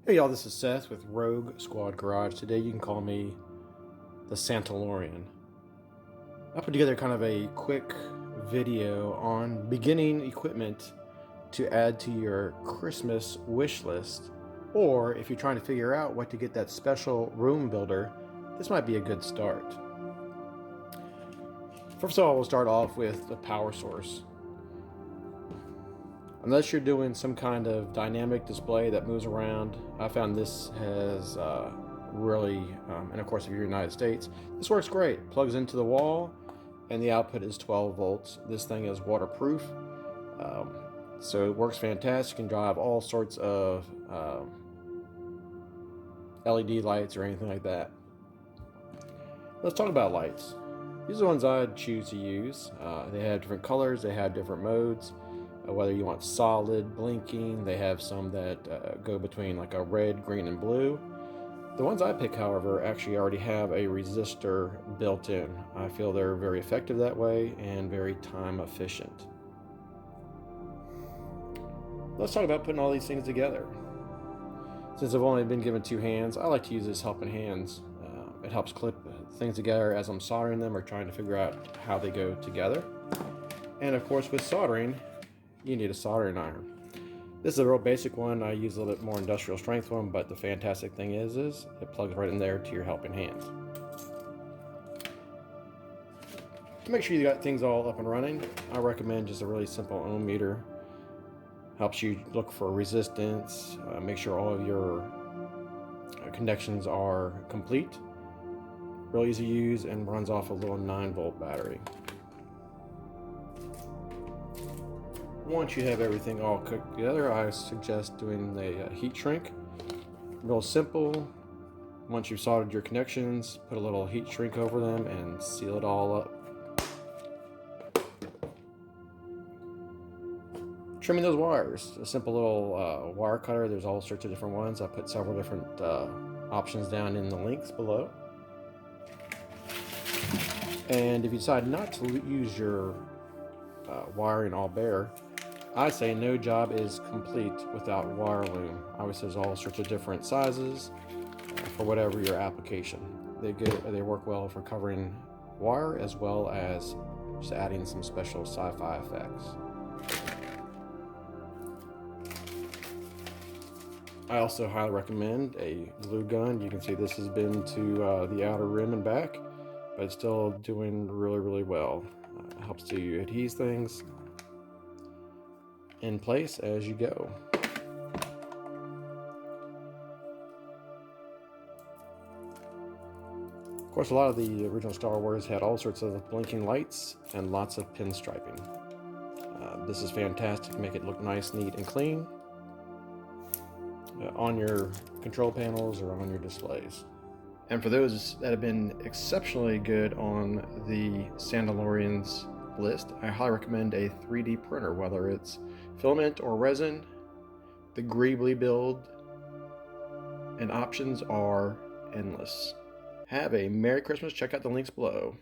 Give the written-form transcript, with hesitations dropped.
Hey y'all, this is Seth with Rogue Squad Garage. Today you can call me the Santalorian. I put together kind of a quick video on beginning equipment to add to your Christmas wish list, or if you're trying to figure out what to get that special room builder, this might be a good start. First of all, we'll start off with the power source. Unless you're doing some kind of dynamic display that moves around, I found this has really, and of course if you're in the United States, this works great. Plugs into the wall and the output is 12 volts. This thing is waterproof, so it works fantastic. You can drive all sorts of LED lights or anything like that. Let's talk about lights. These are the ones I'd choose to use. They have different colors, they have different modes. Whether you want solid, blinking, they have some that go between like a red, green, and blue. The ones I pick, however, actually already have a resistor built in. I feel they're very effective that way and very time efficient. Let's talk about putting all these things together. Since I've only been given two hands, I like to use this helping hands. It helps clip things together as I'm soldering them or trying to figure out how they go together. And of course, with soldering, you need a soldering iron. This is a real basic one. I use a little bit more industrial strength one, but the fantastic thing is it plugs right in there to your helping hands. To make sure you got things all up and running, I recommend just a really simple ohm meter. Helps you look for resistance, make sure all of your connections are complete. Real easy to use and runs off a little 9-volt battery. Once you have everything all cooked together, I suggest doing the heat shrink. Real simple. Once you've soldered your connections, put a little heat shrink over them and seal it all up. Trimming those wires. A simple little wire cutter. There's all sorts of different ones. I put several different options down in the links below. And if you decide not to use your wiring all bare, I say no job is complete without wire loom. Obviously, there's all sorts of different sizes for whatever your application. They work well for covering wire as well as just adding some special sci-fi effects. I also highly recommend a glue gun. You can see this has been to the outer rim and back, but it's still doing really well. It helps to adhere things in place as you go. Of course, a lot of the original Star Wars had all sorts of blinking lights and lots of pinstriping. This is fantastic to make it look nice, neat, and clean on your control panels or on your displays. And for those that have been exceptionally good on the Santalorian's list, I highly recommend a 3D printer, whether it's filament or resin. The greebly build and options are endless. Have a Merry Christmas. Check out the links below.